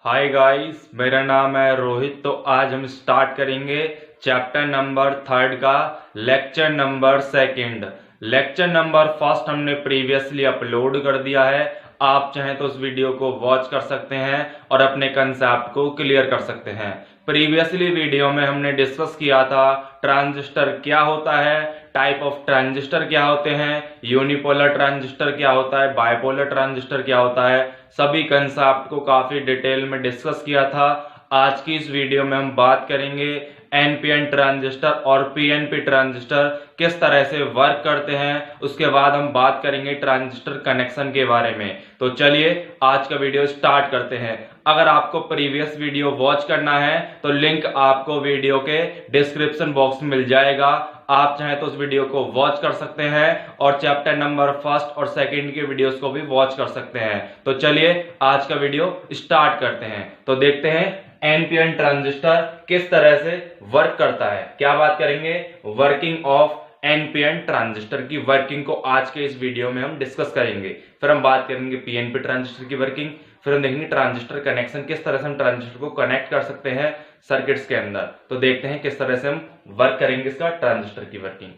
Hi guys, मेरा नाम है रोहित। तो आज हम स्टार्ट करेंगे चैप्टर नंबर 3 का लेक्चर नंबर 2। लेक्चर नंबर 1 हमने प्रीवियसली अपलोड कर दिया है। आप चाहें तो उस वीडियो को वॉच कर सकते हैं और अपने कंसेप्ट को क्लियर कर सकते हैं। प्रीवियसली वीडियो में हमने डिस्कस किया था ट्रांजिस्टर क्या होता है, टाइप ऑफ ट्रांजिस्टर क्या होते हैं, यूनिपोलर ट्रांजिस्टर क्या होता है, बाइपोलर ट्रांजिस्टर क्या होता है, सभी कंसेप्ट को काफी डिटेल में डिस्कस किया था। आज की इस वीडियो में हम बात करेंगे एनपीएन ट्रांजिस्टर और पीएनपी ट्रांजिस्टर किस तरह से वर्क करते हैं। उसके बाद हम बात करेंगे ट्रांजिस्टर कनेक्शन के बारे में। तो चलिए आज का वीडियो स्टार्ट करते हैं। अगर आपको प्रीवियस वीडियो वॉच करना है तो लिंक आपको वीडियो के डिस्क्रिप्शन बॉक्स में मिल जाएगा। आप चाहें तो उस वीडियो को वॉच कर सकते हैं और चैप्टर नंबर 1 और 2 के वीडियोस को भी वॉच कर सकते हैं। तो चलिए आज का वीडियो स्टार्ट करते हैं। तो देखते हैं एनपीएन ट्रांजिस्टर किस तरह से वर्क करता है। क्या बात करेंगे, वर्किंग ऑफ एनपीएन ट्रांजिस्टर की वर्किंग को आज के इस वीडियो में हम डिस्कस करेंगे। फिर हम बात करेंगे पीएनपी ट्रांजिस्टर की वर्किंग, फिर हम देखेंगे ट्रांजिस्टर कनेक्शन, किस तरह से हम ट्रांजिस्टर को कनेक्ट कर सकते हैं सर्किट्स के अंदर। तो देखते हैं किस तरह से हम वर्क करेंगे इसका ट्रांजिस्टर की वर्किंग।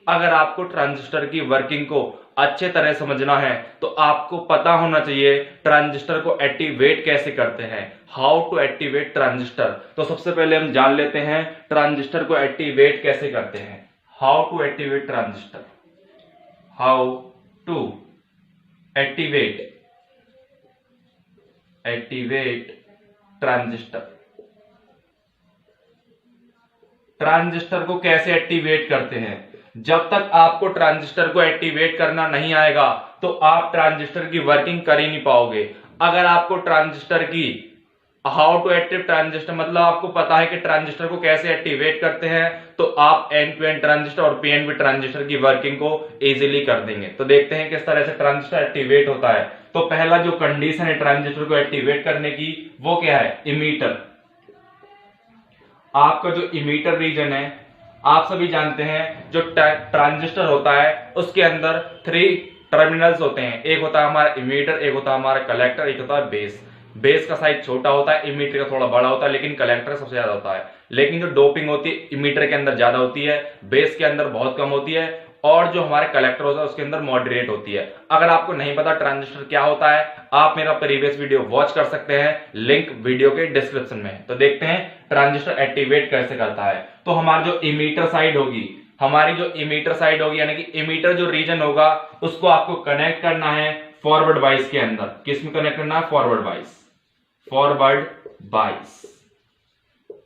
अगर आपको ट्रांजिस्टर की वर्किंग को अच्छे तरह समझना है तो आपको पता होना चाहिए ट्रांजिस्टर को एक्टिवेट कैसे करते हैं, हाउ टू एक्टिवेट ट्रांजिस्टर। तो सबसे पहले हम जान लेते हैं ट्रांजिस्टर को एक्टिवेट कैसे करते हैं। How to activate transistor, how to activate transistor. Transistor को कैसे एक्टिवेट करते हैं। जब तक आपको ट्रांजिस्टर को एक्टिवेट करना नहीं आएगा तो आप ट्रांजिस्टर की वर्किंग कर ही नहीं पाओगे। अगर आपको ट्रांजिस्टर की हाउ टू एक्टिव ट्रांजिस्टर मतलब आपको पता है कि ट्रांजिस्टर को कैसे एक्टिवेट करते हैं तो आप एनपीएन ट्रांजिस्टर और पीएनपी ट्रांजिस्टर की वर्किंग को इजीली कर देंगे। तो देखते हैं किस तरह से ट्रांजिस्टर एक्टिवेट होता है। तो पहला जो कंडीशन है ट्रांजिस्टर को एक्टिवेट करने की वो क्या है, इमीटर। आपका जो इमीटर रीजन है, आप सभी जानते हैं जो ट्रांजिस्टर होता है उसके अंदर 3 टर्मिनल्स होते हैं। एक होता है हमारा इमीटर, एक होता है हमारा कलेक्टर, एक होता है बेस। बेस का साइज छोटा होता है, इमीटर का थोड़ा बड़ा होता है, लेकिन कलेक्टर सबसे ज्यादा होता है। लेकिन जो डोपिंग होती है इमीटर के अंदर ज्यादा होती है, बेस के अंदर बहुत कम होती है, और जो हमारे कलेक्टर होता है उसके अंदर मॉडरेट होती है। अगर आपको नहीं पता ट्रांजिस्टर क्या होता है, आप मेरा प्रीवियस वीडियो वॉच कर सकते हैं, लिंक वीडियो के डिस्क्रिप्शन में है। तो देखते हैं ट्रांजिस्टर एक्टिवेट कैसे करता है। तो हमारी जो इमीटर साइड होगी यानी कि इमीटर जो रीजन होगा उसको आपको कनेक्ट करना है फॉरवर्ड बाइस के अंदर। किस में कनेक्ट करना है, फॉरवर्ड बाइस।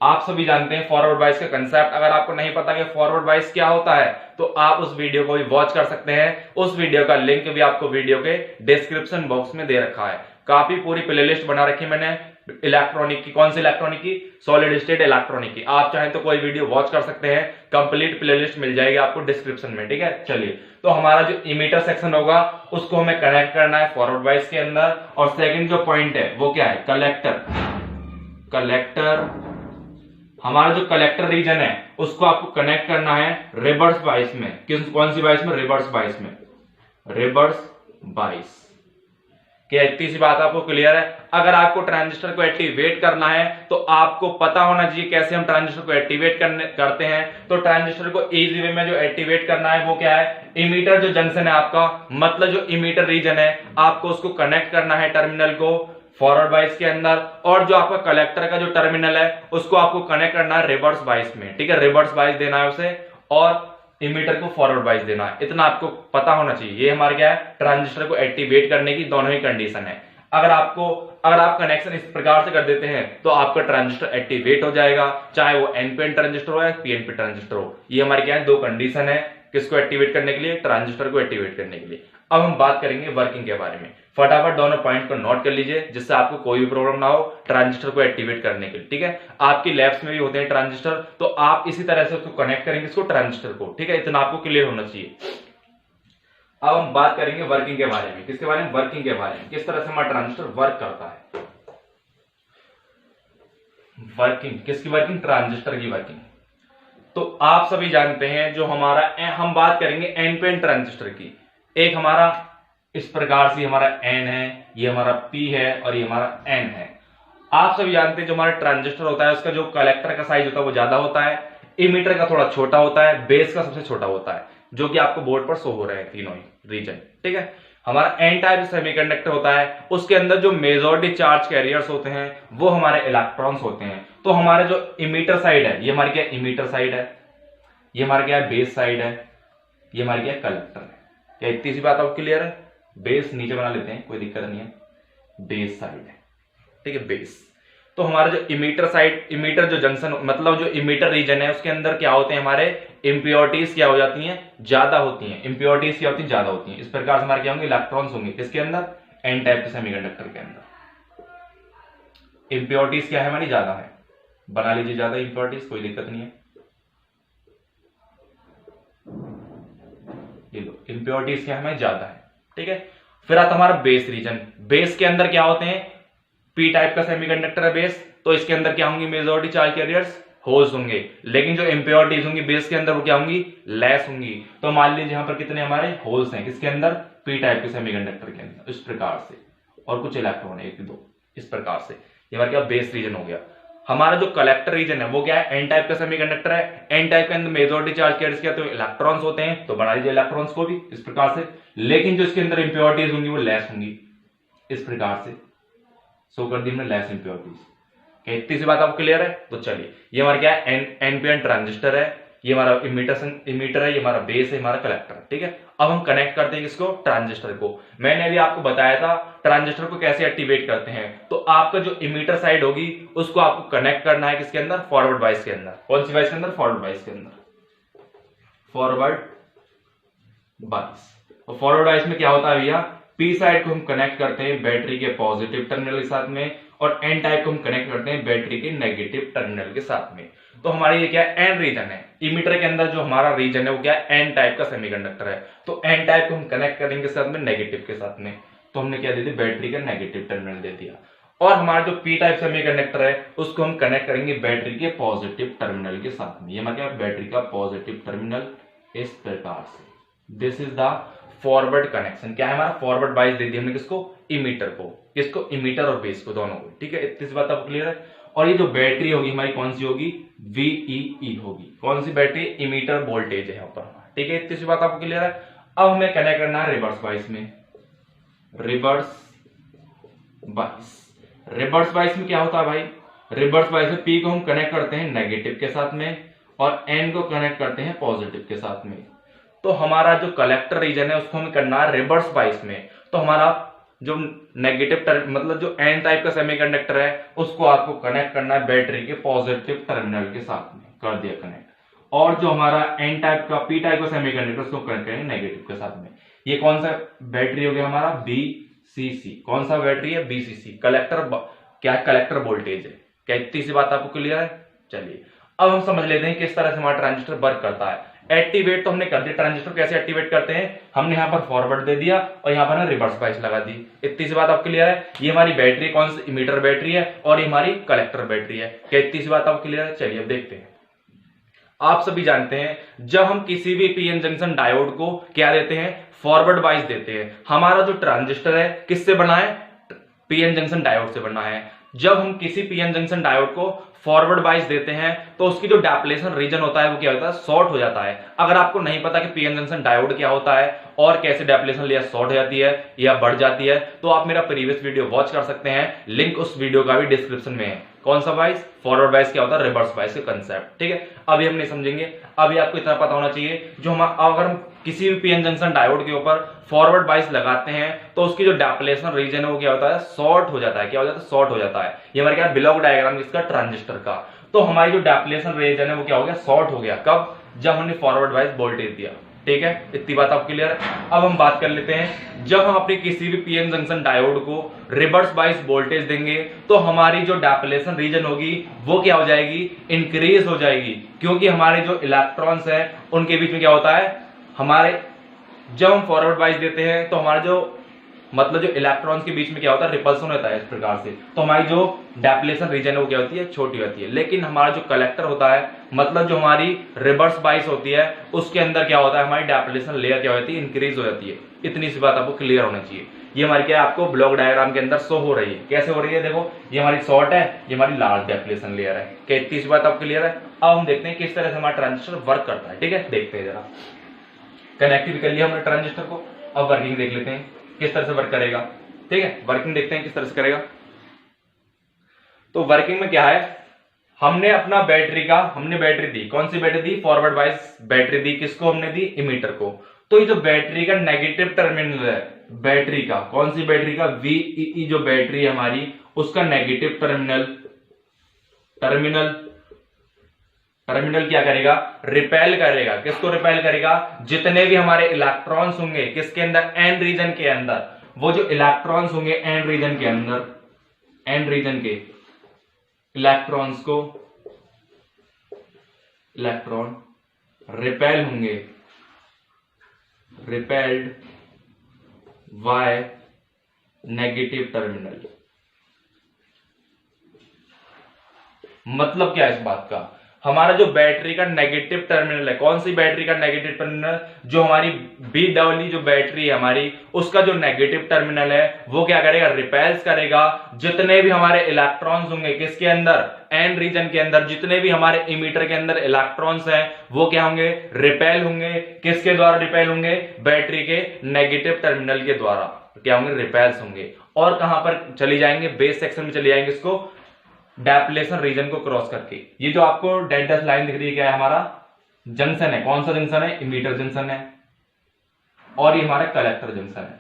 आप सभी जानते हैं फॉरवर्ड बाइस का कंसेप्ट। अगर आपको नहीं पता कि फॉरवर्ड बाइस क्या होता है तो आप उस वीडियो को भी वॉच कर सकते हैं। उस वीडियो का लिंक भी आपको वीडियो के डिस्क्रिप्शन बॉक्स में दे रखा है। काफी पूरी प्लेलिस्ट बना रखी मैंने इलेक्ट्रॉनिक की। कौन सी इलेक्ट्रॉनिक की, सॉलिड स्टेट इलेक्ट्रॉनिक की। आप चाहें तो कोई वीडियो वॉच कर सकते हैं, कंप्लीट प्लेलिस्ट मिल जाएगी आपको डिस्क्रिप्शन में। ठीक है, चलिए। तो हमारा जो इमीटर सेक्शन होगा उसको हमें कनेक्ट करना है फॉरवर्ड बाइस के अंदर। और सेकंड जो पॉइंट है वो क्या है, कलेक्टर। हमारा जो कलेक्टर रीजन है उसको आपको कनेक्ट करना है रिवर्स बाइस में। कौन सी बाइस में, रिवर्स बाइस। क्या इतनी सी बात आपको क्लियर है। अगर आपको ट्रांजिस्टर को एक्टिवेट करना है तो आपको पता होना चाहिए कैसे हम ट्रांजिस्टर को एक्टिवेट करते हैं। तो ट्रांजिस्टर को इजी वे में जो एक्टिवेट करना है वो क्या है, इमीटर जो जंक्शन है आपका, मतलब जो इमीटर रीजन है, आपको उसको कनेक्ट करना है टर्मिनल को फॉरवर्ड बाइस के अंदर। और जो आपका कलेक्टर का जो टर्मिनल है उसको आपको कनेक्ट करना है रिवर्स बाइस में। ठीक है, रिवर्स बाइस देना है उसे और इमीटर को फॉरवर्ड बाइस देना है। इतना आपको पता होना चाहिए। ये हमारा क्या है, ट्रांजिस्टर को एक्टिवेट करने की दोनों ही कंडीशन है। अगर आप कनेक्शन इस प्रकार से कर देते हैं तो आपका ट्रांजिस्टर एक्टिवेट हो जाएगा, चाहे वो एनपीएन ट्रांजिस्टर हो या पीएनपी ट्रांजिस्टर हो। ये हमारे क्या है, 2 कंडीशन है किसको एक्टिवेट करने के लिए, ट्रांजिस्टर को एक्टिवेट करने के लिए। अब हम बात करेंगे वर्किंग के बारे में। फटाफट दोनों पॉइंट को नोट कर लीजिए जिससे आपको कोई भी प्रॉब्लम ना हो ट्रांजिस्टर को एक्टिवेट करने के लिए। ठीक है, आपकी लैब्स में भी होते हैं ट्रांजिस्टर, तो आप इसी तरह से उसको कनेक्ट करेंगे इसको ट्रांजिस्टर को। ठीक है, इतना आपको क्लियर होना चाहिए। अब हम बात करेंगे वर्किंग के बारे में। किसके बारे में, वर्किंग के बारे में, किस तरह से हमारा ट्रांजिस्टर वर्क करता है। वर्किंग किसकी वर्किंग, ट्रांजिस्टर की वर्किंग। तो आप सभी जानते हैं जो हमारा हम बात करेंगे एनपीएन ट्रांजिस्टर की। एक हमारा इस प्रकार से हमारा एन है, ये हमारा पी है और ये हमारा एन है। आप सभी जानते हैं जो हमारा ट्रांजिस्टर होता है उसका जो कलेक्टर का साइज होता है वो ज्यादा होता है, इमीटर का थोड़ा छोटा होता है, बेस का सबसे छोटा होता है, जो कि आपको बोर्ड पर शो हो रहे हैं तीनों ही रीजन। ठीक है, हमारा एन टाइप सेमीकंडक्टर होता है, उसके अंदर जो मेजॉरिटी चार्ज कैरियर्स होते हैं वो हमारे इलेक्ट्रॉन्स होते हैं। तो हमारे जो इमीटर साइड है, ये हमारी क्या इमीटर साइड है, ये हमारा क्या है बेस साइड है, ये हमारी क्या कलेक्टर है। क्या इतनी सी बात आपको क्लियर है? बेस नीचे बना लेते हैं, कोई दिक्कत नहीं है, बेस साइड है। ठीक है, बेस। तो हमारा जो इमीटर साइड, इमीटर जो जंक्शन मतलब जो इमीटर रीजन है उसके अंदर क्या होते हैं, हमारे इंप्योरिटीज क्या हो जाती हैं, ज्यादा होती हैं। इंप्योरिटीज क्या होती है, ज्यादा होती हैं। इस प्रकार से हमारे क्या होंगे, इलेक्ट्रॉन्स होंगे किसके अंदर, एन टाइप के सेमीकंडक्टर के अंदर। इंप्योरिटीज क्या है हमारी, ज्यादा है, बना लीजिए ज्यादा इंप्योरिटीज, कोई दिक्कत नहीं है। ये लो, इंप्योरिटीज क्या हमें ज्यादा है। ठीक है, फिर आता हमारा बेस रीजन। बेस के अंदर क्या होते हैं, पी टाइप का सेमीकंडक्टर है बेस, तो इसके अंदर क्या होंगी, मेजॉरिटी चार्ज कैरियर्स होल्स होंगे, लेकिन जो इंप्योरिटीज होंगी बेस के अंदर वो क्या होंगी, लेस होंगी। तो मान लीजिए यहां पर कितने हमारे होल्स हैं, किसके अंदर, पी टाइप के सेमीकंडक्टर के अंदर, इस प्रकार से, और कुछ इलेक्ट्रॉन है 1 2, इस प्रकार से। ये हमारा क्या बेस रीजन हो गया। हमारा जो कलेक्टर रीजन है वो क्या है, एन टाइप का सेमीकंडक्टर है। एन टाइप के अंदर मेजॉरिटी चार्ज कैरियर्स क्या, तो इलेक्ट्रॉन्स होते हैं, तो बना लीजिए इलेक्ट्रॉन्स को भी इस प्रकार से, लेकिन जो इसके अंदर इंप्योरिटीज होंगी वो लेस होंगी, इस प्रकार से सो कर दी हमने लेस इंप्योरिटीज। क्या इतनी सी बात आपको क्लियर है? तो चलिए, ये हमारा क्या है, एनपीएन ट्रांजिस्टर है, ये हमारा इमीटर है, ये हमारा बेस है, हमारा कलेक्टर है। ठीक है, अब हम कनेक्ट करते हैं किसको, ट्रांजिस्टर को। मैंने अभी आपको बताया था ट्रांजिस्टर को कैसे एक्टिवेट करते हैं। तो आपका जो इमीटर साइड होगी उसको आपको कनेक्ट करना है किसके अंदर, फॉरवर्ड वाइस के अंदर। कौन सी वाइस के अंदर, फॉरवर्ड वाइस के अंदर, फॉरवर्ड वाइस। और फॉरवर्ड वाइस में क्या होता है भैया, पी साइड को हम कनेक्ट करते हैं बैटरी के पॉजिटिव टर्मिनल के साथ में, और एन टाइप को हम कनेक्ट करते हैं बैटरी के नेगेटिव टर्मिनल के साथ में। तो हमारी ये क्या है, एन रीजन है। इमीटर के अंदर जो हमारा रीजन है वो क्या है, एन टाइप का सेमीकंडक्टर है। तो एन टाइप को हम कनेक्ट करेंगे साथ में नेगेटिव के साथ में, तो हमने क्या दे दिया, बैटरी का नेगेटिव टर्मिनल दे दिया। और हमारा जो पी टाइप सेमीकंडक्टर है उसको हम कनेक्ट करेंगे बैटरी के पॉजिटिव टर्मिनल के साथ में। ये हमारा क्या, बैटरी का पॉजिटिव टर्मिनल, इस प्रकार से। This is the forward connection. क्या है हमारा, फॉरवर्ड वाइज दे दी हमने किसको, इमीटर को, किसको, इमीटर और बेस को, दोनों को। ठीक है, इतनी सी बात आपको क्लियर है। और ये जो बैटरी होगी हमारी कौन सी होगी, VEE होगी। कौन सी बैटरी, इमीटर वोल्टेज है ऊपर। ठीक है, इतनी सी बात आपको क्लियर है। अब हमें कनेक्ट करना है रिवर्स वाइस में। रिवर्स वाइस, रिवर्स वाइस में क्या होता है भाई, रिवर्स वाइस में पी को हम कनेक्ट करते हैं नेगेटिव के साथ में, और एन को कनेक्ट करते हैं पॉजिटिव के साथ में। तो हमारा जो कलेक्टर रीजन है उसको हमें करना है रिवर्स वाइस में। तो हमारा जो नेगेटिव मतलब जो एन टाइप का सेमीकंडक्टर है उसको आपको कनेक्ट करना है बैटरी के पॉजिटिव टर्मिनल के साथ में, कर दिया कनेक्ट। और जो हमारा एन टाइप का, पी टाइप का सेमीकंडक्टर उसको कनेक्ट करेंगे नेगेटिव के साथ में। ये कौन सा बैटरी हो गया हमारा, BCC। कौन सा बैटरी है, BCC। कलेक्टर क्या, कलेक्टर वोल्टेज है। क्या इतनी सी बात आपको क्लियर है? चलिए, अब हम समझ लेते हैं किस तरह से हमारा ट्रांजिस्टर वर्क करता है। एक्टिवेट तो हमने कर दिया, ट्रांजिस्टर कैसे एक्टिवेट करते हैं, हमने यहाँ पर फॉरवर्ड दे दिया और यहाँ पर रिवर्स वाइस लगा दी। इतनी सी बात आपको क्लियर है। ये हमारी बैटरी कौन सी, इमीटर बैटरी है, और ये हमारी कलेक्टर बैटरी है। क्या इतनी सी बात आपको क्लियर है? चलिए अब देखते हैं। आप सभी जानते हैं जब हम किसी भी पीएन जंक्शन डायोड को क्या देते हैं, फॉरवर्ड वाइस देते हैं। हमारा जो ट्रांजिस्टर है किससे बना है, पीएन जंक्शन डायोड से बना है। जब हम किसी पीएन जंक्शन डायोड को फॉरवर्ड वाइस देते हैं तो उसकी जो डेप्लेशन रीजन होता है वो क्या होता है, शॉर्ट हो जाता है। अगर आपको नहीं पता कि पीएन जंक्शन डायोड क्या होता है और कैसे डेप्लेशन लेयर शॉर्ट हो जाती है या बढ़ जाती है, तो आप मेरा प्रीवियस वीडियो वॉच कर सकते हैं, लिंक उस वीडियो का भी डिस्क्रिप्शन में है। कौन सा वाइस, फॉरवर्ड वाइस क्या होता है, रिवर्स वाइस का कंसेप्ट। ठीक है, अभी हम नहीं समझेंगे। अभी आपको इतना पता होना चाहिए, जो हम अगर हम किसी भी पीएन जंक्शन डायोड के ऊपर फॉरवर्ड वाइस लगाते हैं तो उसकी जो डेप्लेशन रीजन है वो क्या होता है, शॉर्ट हो जाता है। क्या हो जाता है, शॉर्ट हो जाता है। ये हमारे क्या ब्लॉक डायग्राम इसका ट्रांजिस्टर का। तो हमारी जो डेप्लेशन रीजन है वो क्या हो गया, शॉर्ट हो गया। कब, जब हमने फॉरवर्ड वाइस वोल्टेज दिया। ठीक है, इतनी बात आपको क्लियर है। अब हम बात कर लेते हैं, जब हम अपने किसी भी पीएन जंक्शन डायोड को रिवर्स वाइस वोल्टेज देंगे तो हमारी जो डेप्लेशन रीजन होगी वो क्या हो जाएगी, इंक्रीज हो जाएगी। क्योंकि हमारे जो इलेक्ट्रॉन्स है उनके बीच में क्या होता है, हमारे जब हम फॉरवर्ड वाइस देते हैं तो हमारा जो मतलब जो इलेक्ट्रॉन्स के बीच में क्या होता है, रिपल्सन होता है इस प्रकार से। तो हमारी जो डेप्लेशन रीजन है वो क्या होती है, छोटी होती है। लेकिन हमारा जो कलेक्टर होता है, मतलब जो हमारी रिवर्स वाइस होती है, उसके अंदर क्या होता है, हमारी डेप्लेशन लेयर क्या होती है, इंक्रीज हो जाती है। इतनी सी बात आपको क्लियर होनी चाहिए। ये हमारी क्या है, आपको ब्लॉक डायग्राम के अंदर शो हो रही है। कैसे हो रही है, देखो ये हमारी शॉर्ट है, ये हमारी लार्ज डेफिनेशन लेयर है। क्या इतनी सी बात आपको क्लियर है? अब हम देखते हैं किस तरह से हमारा ट्रांजिस्टर वर्क करता है। ठीक है, देखते हैं जरा। कनेक्टिव कर लिया हमने ट्रांजिस्टर को, अब वर्किंग देख लेते हैं किस तरह से वर्क करेगा। ठीक है, वर्किंग देखते हैं किस तरह से करेगा। तो वर्किंग में क्या है, हमने अपना हमने बैटरी दी, कौन सी बैटरी दी, फॉरवर्ड वाइज बैटरी दी। किसको हमने दी, इमीटर को। तो ये जो बैटरी का नेगेटिव टर्मिनल है, बैटरी का, कौन सी बैटरी का, VEE जो बैटरी है हमारी, उसका नेगेटिव टर्मिनल क्या करेगा, रिपेल करेगा। किसको रिपेल करेगा, जितने भी हमारे इलेक्ट्रॉन्स होंगे किसके अंदर, एन रीजन के अंदर। वो जो इलेक्ट्रॉन्स होंगे एन रीजन के अंदर, एन रीजन के इलेक्ट्रॉन्स को, इलेक्ट्रॉन रिपेल होंगे, रिपेल्ड बाय नेगेटिव टर्मिनल। मतलब क्या है इस बात का, हमारा जो बैटरी का नेगेटिव टर्मिनल है, कौन सी बैटरी का नेगेटिव टर्मिनल, जो हमारी BEE जो बैटरी है हमारी, उसका जो नेगेटिव टर्मिनल है वो क्या करेगा, रिपेल्स करेगा जितने भी हमारे इलेक्ट्रॉन्स होंगे किसके अंदर, एन रीजन के अंदर। जितने भी हमारे इमीटर के अंदर इलेक्ट्रॉन्स हैं वो क्या होंगे, रिपेल होंगे। किसके द्वारा रिपेल होंगे, बैटरी के नेगेटिव टर्मिनल के द्वारा क्या होंगे, रिपेल्स होंगे। और कहां पर चली जाएंगे, बेस सेक्शन में चली जाएंगे, इसको डेप्लेशन रीजन को क्रॉस करके। ये जो आपको डेड डैश लाइन दिख रही है क्या है, हमारा जंक्शन है। कौन सा जंक्शन है, इमीटर जंक्शन है, और ये हमारा कलेक्टर जंक्शन है।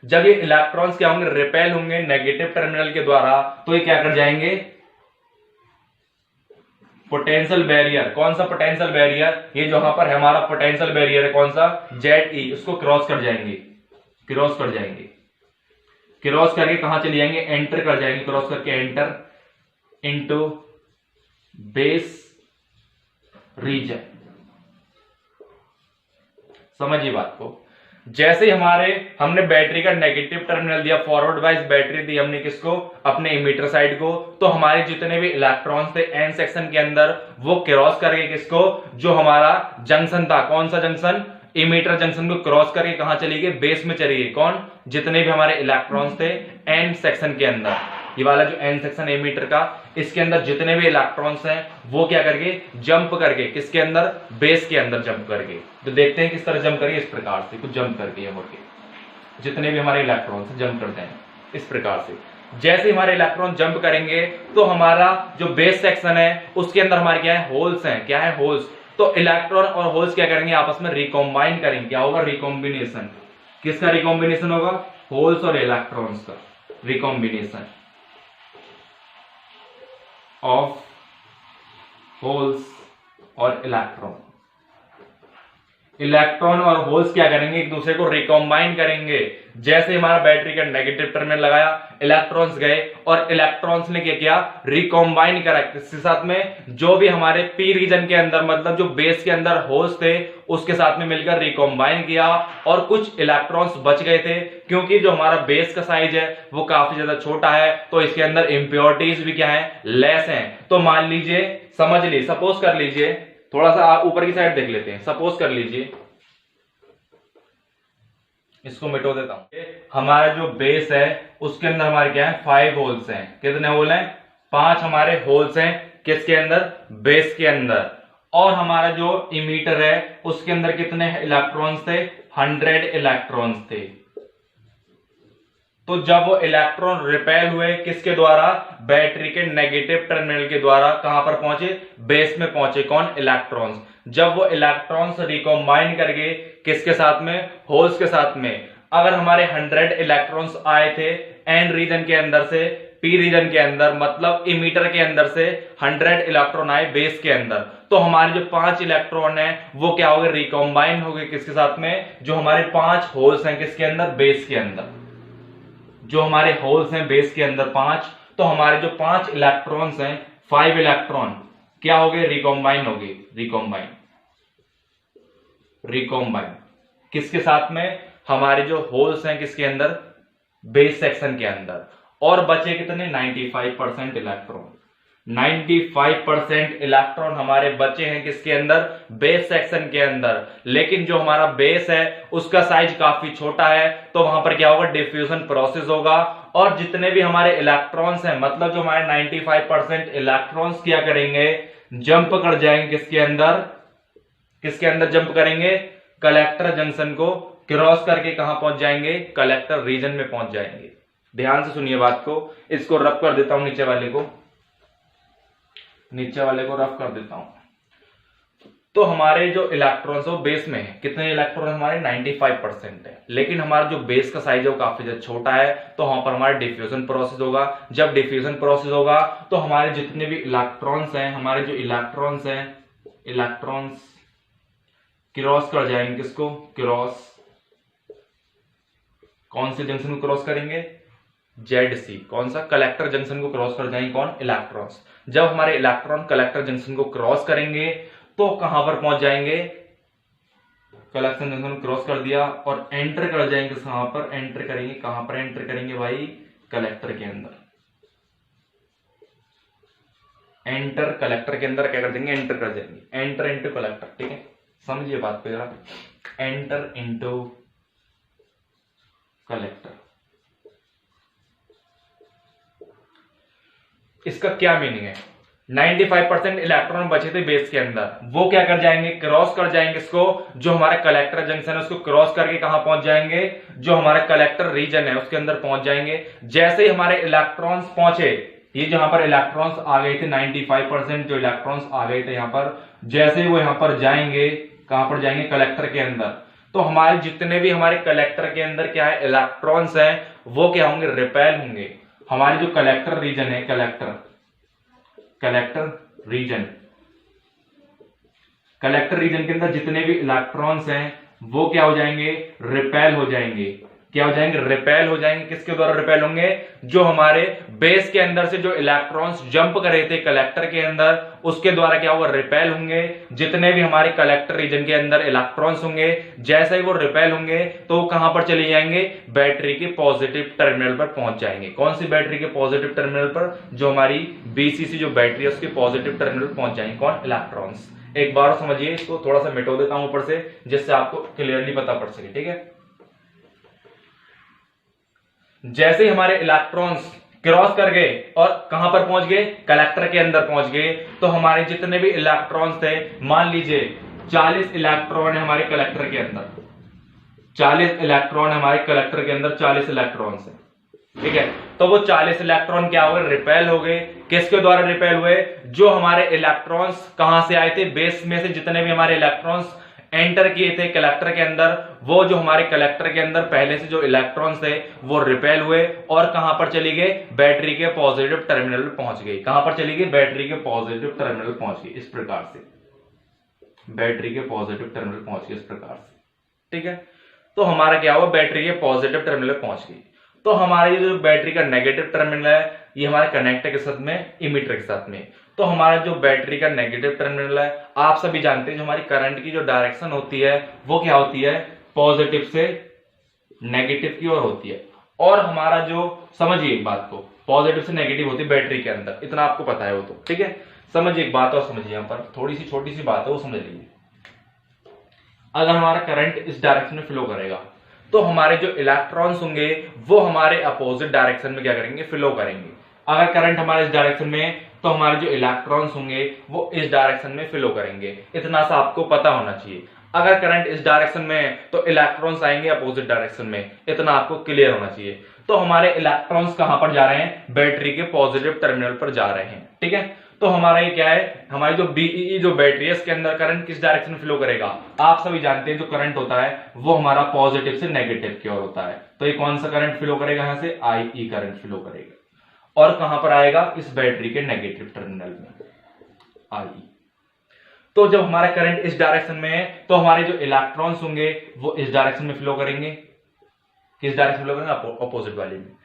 जब ये इलेक्ट्रॉन्स क्या होंगे, रिपेल होंगे नेगेटिव टर्मिनल के द्वारा, तो ये क्या कर जाएंगे, पोटेंशियल बैरियर। कौन सा पोटेंशियल बैरियर, ये जो यहां पर हमारा पोटेंशियल बैरियर है, कौन सा, ZE, उसको क्रॉस कर जाएंगे, क्रॉस कर जाएंगे। क्रॉस करके कहां चले जाएंगे, एंटर कर जाएंगे, क्रॉस करके एंटर इनटू बेस रीजन। समझिए बात को। जैसे ही हमने बैटरी का नेगेटिव टर्मिनल दिया, फॉरवर्ड वाइज बैटरी दी हमने किसको, अपने इमीटर साइड को, तो हमारे जितने भी इलेक्ट्रॉन्स थे एन सेक्शन के अंदर वो क्रॉस करके किसको, जो हमारा जंक्शन था, कौन सा जंक्शन, इमीटर जंक्शन को क्रॉस करके कहां चली गई, बेस में चली गई। कौन, जितने भी हमारे इलेक्ट्रॉन्स थे एन सेक्शन के अंदर, ये वाला जो एन सेक्शन इमीटर का, इसके अंदर जितने भी इलेक्ट्रॉन्स हैं वो क्या करके, जंप करके किसके अंदर, बेस के अंदर जंप करके। तो देखते हैं किस तरह जंप करिए, इस प्रकार से कुछ जंप करके ये होके जितने भी हमारे इलेक्ट्रॉन्स जंप करते हैं इस प्रकार से। जैसे हमारे इलेक्ट्रॉन जंप करेंगे तो हमारा जो बेस सेक्शन है उसके अंदर हमारे क्या है, होल्स हैं। क्या है, होल्स। तो इलेक्ट्रॉन और होल्स क्या करेंगे, आपस में रिकॉम्बाइन करेंगे। क्या होगा, रिकॉम्बिनेशन। किसका रिकॉम्बिनेशन होगा, होल्स और इलेक्ट्रॉन्स का रिकॉम्बिनेशन ऑफ होल्स और इलेक्ट्रॉन। इलेक्ट्रॉन और होल्स क्या करेंगे, एक दूसरे को रिकॉम्बाइन करेंगे। जैसे हमारा बैटरी का नेगेटिव टर्मिनल लगाया, इलेक्ट्रॉन्स गए और इलेक्ट्रॉन्स ने क्या किया, रिकॉम्बाइन करा किसके साथ में, जो भी हमारे पी रीजन के अंदर, मतलब जो बेस के अंदर होल्स थे उसके साथ में मिलकर रिकॉम्बाइन किया। और कुछ इलेक्ट्रॉन्स बच गए थे, क्योंकि जो हमारा बेस का साइज है वो काफी ज्यादा छोटा है, तो इसके अंदर इंप्योरिटीज भी क्या है, लेस हैं। तो मान लीजिए, समझ लीजिए, सपोज कर लीजिए, थोड़ा सा आप ऊपर की साइड देख लेते हैं। सपोज कर लीजिए, इसको मिटो देता हूं। हमारा जो बेस है उसके अंदर हमारे क्या है, 5 होल्स हैं। कितने होल हैं, 5 हमारे होल्स हैं। किसके अंदर, बेस के अंदर। और हमारा जो इमीटर है उसके अंदर कितने इलेक्ट्रॉन्स थे, 100 इलेक्ट्रॉन्स थे। तो जब वो इलेक्ट्रॉन रिपेल हुए किसके द्वारा, बैटरी के नेगेटिव टर्मिनल के द्वारा, कहां पर पहुंचे, बेस में पहुंचे। कौन, इलेक्ट्रॉन्स। जब वो इलेक्ट्रॉन्स रिकॉम्बाइन करके किसके साथ में, होल्स के साथ में। अगर हमारे 100 इलेक्ट्रॉन्स आए थे एन रीजन के अंदर से पी रीजन के अंदर, मतलब इमीटर के अंदर से 100 इलेक्ट्रॉन आए बेस के अंदर, तो हमारे जो 5 इलेक्ट्रॉन है वो क्या हो गए, रिकॉम्बाइन हो गए किसके साथ में, जो हमारे 5 होल्स हैं किसके अंदर, बेस के अंदर। जो हमारे होल्स हैं बेस के अंदर 5, तो हमारे जो 5 इलेक्ट्रॉन्स हैं, 5 इलेक्ट्रॉन क्या हो गए, रिकॉम्बाइन हो गए। रिकॉम्बाइन किसके साथ में, हमारे जो होल्स हैं किसके अंदर, बेस सेक्शन के अंदर। और बचे कितने, 95% इलेक्ट्रॉन। 95% इलेक्ट्रॉन हमारे बचे हैं किसके अंदर, बेस सेक्शन के अंदर। लेकिन जो हमारा बेस है उसका साइज काफी छोटा है, तो वहां पर क्या होगा, डिफ्यूजन प्रोसेस होगा और जितने भी हमारे इलेक्ट्रॉन्स हैं, मतलब जो हमारे 95% इलेक्ट्रॉन्स क्या करेंगे, जंप कर जाएंगे किसके अंदर, किसके अंदर जंप करेंगे, कलेक्टर जंक्शन को क्रॉस करके कहां पहुंच जाएंगे, कलेक्टर रीजन में पहुंच जाएंगे। ध्यान से सुनिए बात को, इसको रफ कर देता हूं, नीचे वाले को रफ कर देता हूं। तो हमारे जो इलेक्ट्रॉन्स है वो बेस में है, कितने इलेक्ट्रॉन हमारे 95% है, लेकिन हमारा जो बेस का साइज है वो काफी ज्यादा छोटा है, तो वहां पर हमारा डिफ्यूजन प्रोसेस होगा। जब डिफ्यूजन प्रोसेस होगा तो हमारे जितने भी इलेक्ट्रॉन्स हैं, हमारे जो इलेक्ट्रॉन्स हैं, इलेक्ट्रॉन्स क्रॉस कर जाएंगे किसको, क्रॉस, कौन से जंक्शन को क्रॉस करेंगे, ZC, कौन सा, कलेक्टर जंक्शन को क्रॉस कर जाएंगे कौन, इलेक्ट्रॉन्स। जब हमारे इलेक्ट्रॉन कलेक्टर जंक्शन को क्रॉस करेंगे तो कहां पर पहुंच जाएंगे, कलेक्टर जंक्शन को क्रॉस कर दिया और एंटर कर जाएंगे, कहां पर एंटर करेंगे, कहां पर एंटर करेंगे भाई, कलेक्टर के अंदर। एंटर कलेक्टर के अंदर क्या कर देंगे, एंटर कर जाएंगे, एंटर इनटू कलेक्टर। ठीक है, समझिए बात को जरा, एंटर इनटू कलेक्टर। इसका क्या मीनिंग है, 95% इलेक्ट्रॉन बचे थे बेस के अंदर, वो क्या कर जाएंगे, क्रॉस कर जाएंगे इसको, जो हमारा कलेक्टर जंक्शन है उसको क्रॉस करके कहां पहुंच जाएंगे, जो हमारा कलेक्टर रीजन है उसके अंदर पहुंच जाएंगे। जैसे ही हमारे इलेक्ट्रॉन्स पहुंचे, ये जहां पर इलेक्ट्रॉन्स आ गए थे, 95% जो इलेक्ट्रॉन्स आ गए थे यहां पर, जैसे ही वो यहां पर जाएंगे, कहां पर जाएंगे, कलेक्टर के अंदर, तो हमारे जितने भी हमारे कलेक्टर के अंदर क्या है, इलेक्ट्रॉन्स हैं, वो क्या होंगे, रिपेल होंगे। हमारे जो कलेक्टर रीजन है, कलेक्टर रीजन, कलेक्टर रीजन के अंदर जितने भी इलेक्ट्रॉन्स हैं वो क्या हो जाएंगे, रिपेल हो जाएंगे। क्या हो जाएंगे, रिपेल हो जाएंगे। किसके द्वारा रिपेल होंगे, जो हमारे बेस के अंदर से जो इलेक्ट्रॉन्स जंप करे थे कलेक्टर के अंदर, उसके द्वारा क्या होगा, रिपेल होंगे। जितने भी हमारे कलेक्टर रीजन के अंदर इलेक्ट्रॉन्स होंगे, जैसे ही वो रिपेल होंगे तो वो कहां पर चले जाएंगे, बैटरी के पॉजिटिव टर्मिनल पर पहुंच जाएंगे। कौन सी बैटरी के पॉजिटिव टर्मिनल पर, जो हमारी BCC जो बैटरी है उसके पॉजिटिव टर्मिनल पर पहुंच जाएंगे कौन, इलेक्ट्रॉन्स। एक बार समझिए, इसको थोड़ा सा मिटो देता हूं ऊपर से, जिससे आपको क्लियरली पता पड़ सके। ठीक है, जैसे ही हमारे इलेक्ट्रॉन्स क्रॉस कर गए और कहां पर पहुंच गए, कलेक्टर के अंदर पहुंच गए, तो हमारे जितने भी इलेक्ट्रॉन्स थे, मान लीजिए 40 इलेक्ट्रॉन है हमारे कलेक्टर के अंदर, 40 इलेक्ट्रॉन हमारे कलेक्टर के अंदर 40 इलेक्ट्रॉन्स है। ठीक है, तो वो 40 इलेक्ट्रॉन क्या हो गए, रिपेल हो गए। किसके द्वारा रिपेल हुए, जो हमारे इलेक्ट्रॉन्स कहां से आए थे, बेस में से जितने भी हमारे इलेक्ट्रॉन्स एंटर किए थे कलेक्टर के अंदर, वो जो हमारे कलेक्टर के अंदर पहले से जो इलेक्ट्रॉन्स थे वो रिपेल हुए और कहां पर चली गए, बैटरी के पॉजिटिव टर्मिनल पर पहुंच गई। कहां पर चली गई, बैटरी के पॉजिटिव टर्मिनल पहुंच गई। इस प्रकार से बैटरी के पॉजिटिव टर्मिनल पहुंच गई, इस प्रकार से। ठीक है, तो हमारा क्या हुआ, बैटरी के पॉजिटिव टर्मिनल पहुंच गई। तो हमारे जो बैटरी का नेगेटिव टर्मिनल है, ये हमारे कनेक्टर के साथ में, इमीटर के साथ में। तो हमारा जो बैटरी का नेगेटिव टर्मिनल है, आप सभी जानते हैं जो हमारी करंट की जो डायरेक्शन होती है वो क्या होती है, पॉजिटिव से नेगेटिव की ओर होती है। और हमारा जो, समझिए एक बात को, पॉजिटिव से नेगेटिव होती है बैटरी के अंदर, इतना आपको पता है वो तो। ठीक है, समझिए एक बात और समझिए, यहां पर थोड़ी सी छोटी सी बात है वो समझ लीजिए। अगर हमारा करंट इस डायरेक्शन में फ्लो करेगा तो हमारे जो इलेक्ट्रॉन्स होंगे वो हमारे अपोजिट डायरेक्शन में क्या करेंगे, फ्लो करेंगे। अगर करंट हमारे इस डायरेक्शन में, तो हमारे जो इलेक्ट्रॉन्स होंगे वो इस डायरेक्शन में फ्लो करेंगे। इतना सा आपको पता होना चाहिए। अगर करंट इस डायरेक्शन में है तो इलेक्ट्रॉन्स आएंगे अपोजिट डायरेक्शन में, इतना आपको क्लियर होना चाहिए। तो हमारे इलेक्ट्रॉन्स कहां पर जा रहे हैं, बैटरी के पॉजिटिव टर्मिनल पर जा रहे हैं। ठीक है, तो हमारा ये क्या है, हमारी जो BEE जो बैटरी है इसके अंदर करंट किस डायरेक्शन में फ्लो करेगा, आप सभी जानते हैं जो करंट होता है वो हमारा पॉजिटिव से नेगेटिव की ओर होता है। तो ये कौन सा करंट फ्लो करेगा, यहां से IE करंट फ्लो करेगा और कहां पर आएगा, इस बैटरी के नेगेटिव टर्मिनल में, IE। तो जब हमारा करंट इस डायरेक्शन में है तो हमारे जो इलेक्ट्रॉन्स होंगे वो इस डायरेक्शन में फ्लो करेंगे। किस डायरेक्शन फ्लो करेंगे, अपोजिट वाले में।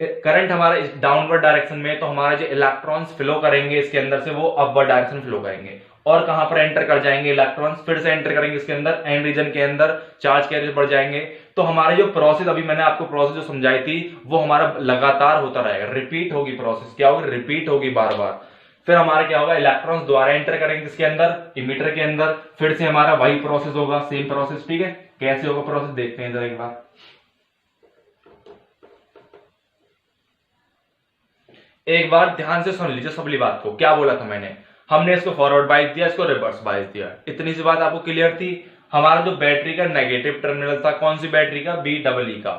करंट हमारा इस डाउनवर्ड डायरेक्शन में, तो हमारे जो इलेक्ट्रॉन्स फ्लो करेंगे इसके अंदर से वो अपवर्ड डायरेक्शन फ्लो करेंगे और कहां पर एंटर कर जाएंगे इलेक्ट्रॉन्स, फिर से एंटर करेंगे इसके अंदर, एन रीजन के अंदर चार्ज कैरियर बढ़ जाएंगे। तो हमारा जो प्रोसेस, अभी मैंने आपको प्रोसेस जो समझाई थी, वो हमारा लगातार होता रहेगा, रिपीट होगी प्रोसेस, क्या होगी, रिपीट होगी बार बार। फिर हमारा क्या होगा, इलेक्ट्रॉन्स दोबारा एंटर करेंगे किसके अंदर, इमीटर के अंदर, फिर से हमारा वही प्रोसेस होगा, सेम प्रोसेस। ठीक है, कैसे होगा प्रोसेस देखते हैं जरा एक बार। एक बार ध्यान से सुन लीजिए सबली बात को, क्या बोला था मैंने, हमने इसको फॉरवर्ड बाइस दिया, इसको रिवर्स बाइस दिया, इतनी सी बात आपको क्लियर थी। हमारा जो बैटरी का नेगेटिव टर्मिनल था, कौन सी बैटरी का, BEE का,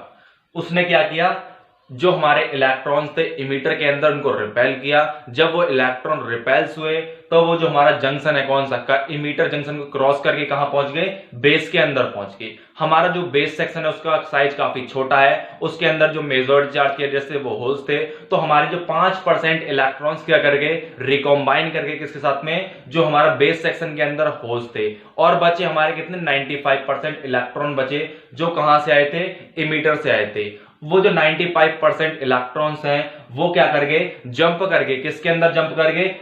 उसने क्या किया, जो हमारे इलेक्ट्रॉन्स थे इमीटर के अंदर उनको रिपेल किया। जब वो इलेक्ट्रॉन रिपेल्स हुए तो वो जो हमारा जंक्शन है कौन सा का, इमीटर जंक्शन को क्रॉस करके कहां पहुंच गए, बेस के अंदर पहुंच गए। हमारा जो बेस सेक्शन है उसका साइज काफी छोटा है, उसके अंदर जो मेजर्ड चार्ज के जैसे वो होल्स थे, तो हमारे जो 5% इलेक्ट्रॉन्स क्या कर गए, रिकॉम्बाइन करके किसके साथ में, जो हमारा बेस सेक्शन के अंदर होल्स थे, और बचे हमारे कितने, 95% इलेक्ट्रॉन बचे, जो कहां से आए थे, इमीटर से आए थे। वो जो 95% इलेक्ट्रॉन्स हैं वो क्या कर गए, जंप कर गए, किसके अंदर जंप कर गए,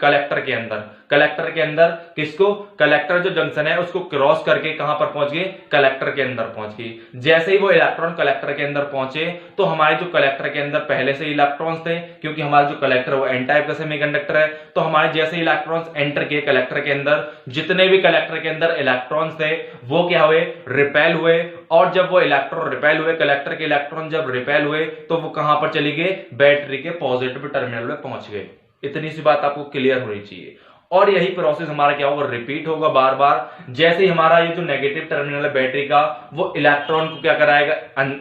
कलेक्टर के अंदर। कलेक्टर के अंदर किसको, कलेक्टर जो जंक्शन है उसको क्रॉस करके कहां पर पहुंच गए, कलेक्टर के अंदर पहुंच गए। जैसे ही वो इलेक्ट्रॉन कलेक्टर के अंदर पहुंचे तो हमारे जो कलेक्टर के अंदर पहले से इलेक्ट्रॉन्स थे, क्योंकि हमारा जो कलेक्टर वो एन टाइप का सेमीकंडक्टर है, तो हमारे जैसे इलेक्ट्रॉन्स एंटर किए कलेक्टर के अंदर, जितने भी कलेक्टर के अंदर इलेक्ट्रॉन्स थे वो क्या हुए, रिपेल हुए। और जब वो इलेक्ट्रॉन रिपेल हुए, कलेक्टर के इलेक्ट्रॉन जब रिपेल हुए तो वो कहां पर चली गए, बैटरी के पॉजिटिव टर्मिनल में पहुंच गए। इतनी सी बात आपको क्लियर होनी चाहिए। और यही प्रोसेस हमारा क्या होगा, रिपीट होगा बार बार। जैसे ही हमारा ये जो नेगेटिव टर्मिनल है बैटरी का, वो इलेक्ट्रॉन को क्या कराएगा,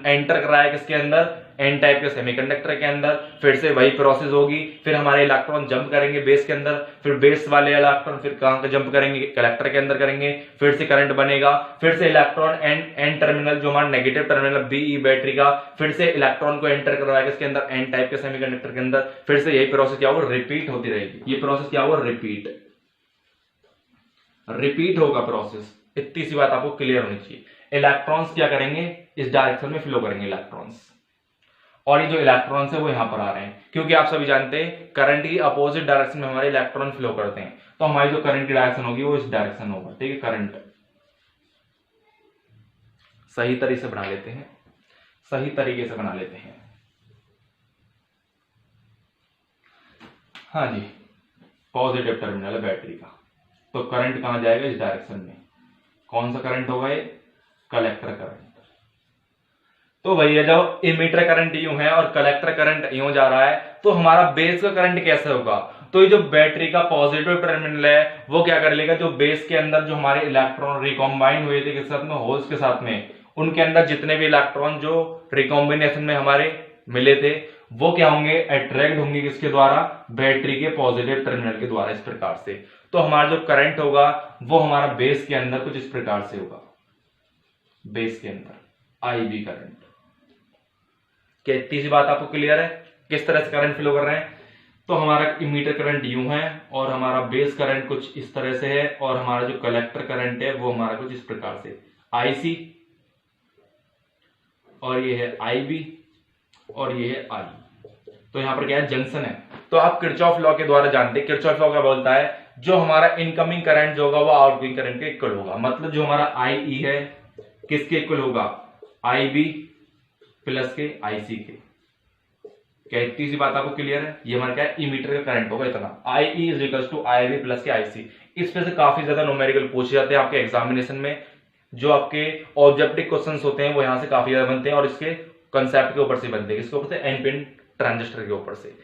एंटर कराएगा किसके अंदर, एन टाइप के सेमीकंडक्टर के अंदर, फिर से वही प्रोसेस होगी। फिर हमारे इलेक्ट्रॉन जंप करेंगे बेस के अंदर, फिर बेस वाले इलेक्ट्रॉन फिर कहां का जंप करेंगे, कलेक्टर के अंदर करेंगे, फिर से करंट बनेगा, फिर से इलेक्ट्रॉन एन टर्मिनल जो हमारा नेगेटिव टर्मिनल BE बैटरी का, फिर से इलेक्ट्रॉन को एंटर करवाएगा इसके अंदर, एन टाइप के सेमीकंडक्टर के अंदर, फिर से यही प्रोसेस क्या होगा, रिपीट होती रहेगी। ये प्रोसेस क्या होगा, रिपीट होगा प्रोसेस। इतनी सी बात आपको क्लियर होनी चाहिए। इलेक्ट्रॉन्स क्या करेंगे, इस डायरेक्शन में फ्लो करेंगे इलेक्ट्रॉन्स, और ये जो इलेक्ट्रॉन्स है वो यहां पर आ रहे हैं, क्योंकि आप सभी जानते हैं करंट की अपोजिट डायरेक्शन में हमारे इलेक्ट्रॉन फ्लो करते हैं, तो हमारी जो करंट की डायरेक्शन होगी वो इस डायरेक्शन होगा। ठीक है, करंट सही तरीके से बना लेते हैं, सही तरीके से बना लेते हैं। हाँ जी, पॉजिटिव टर्मिनल है बैटरी का, तो करंट कहां जाएगा, इस डायरेक्शन में। कौन सा करंट होगा ये, कलेक्टर करंट। तो भैया जब इमीटर करंट यूं है और कलेक्टर करंट यूं जा रहा है, तो हमारा बेस का करंट कैसे होगा, तो ये जो बैटरी का पॉजिटिव टर्मिनल है वो क्या कर लेगा, जो बेस के अंदर जो हमारे इलेक्ट्रॉन रिकॉम्बाइन हुए थे किस साथ में, होल्स के साथ में, उनके अंदर जितने भी इलेक्ट्रॉन जो रिकॉम्बिनेशन में हमारे मिले थे वो क्या होंगे, अट्रैक्ट होंगे किसके द्वारा, बैटरी के पॉजिटिव टर्मिनल के द्वारा। इस प्रकार से तो हमारा जो करंट होगा वो हमारा बेस के अंदर कुछ इस प्रकार से होगा, बेस के अंदर IB करंट। क्या इतनी सी बात आपको क्लियर है, किस तरह से करंट फ्लो कर रहे हैं। तो हमारा इमीटर करंट यूं है और हमारा बेस करंट कुछ इस तरह से है, और हमारा जो कलेक्टर करंट है वो हमारा कुछ इस प्रकार से IC, और ये है IB, और ये है I। तो यहां पर क्या है, जंक्शन है। तो आप किरचॉफ लॉ के द्वारा जानते हैं, किरचॉफ लॉ क्या बोलता है, जो हमारा इनकमिंग करंट जो होगा वो आउटगोइंग करंट के इक्वल होगा। मतलब जो हमारा IE है किसके इक्वल होगा, IB प्लस के IC के। क्या इतनी सी बात आपको क्लियर है, ये हमारा क्या है, इमीटर का करंट होगा इतना, IE is equal to IB plus के IC। इस पे से काफी ज्यादा न्यूमेरिकल पूछे जाते हैं आपके एग्जामिनेशन में, जो आपके ऑब्जेक्टिव क्वेश्चंस होते हैं वो यहां से काफी ज्यादा बनते हैं, और इसके कंसेप्ट के ऊपर से बनते हैं, किसके ऊपर से, एनपीएन ट्रांजिस्टर के ऊपर से।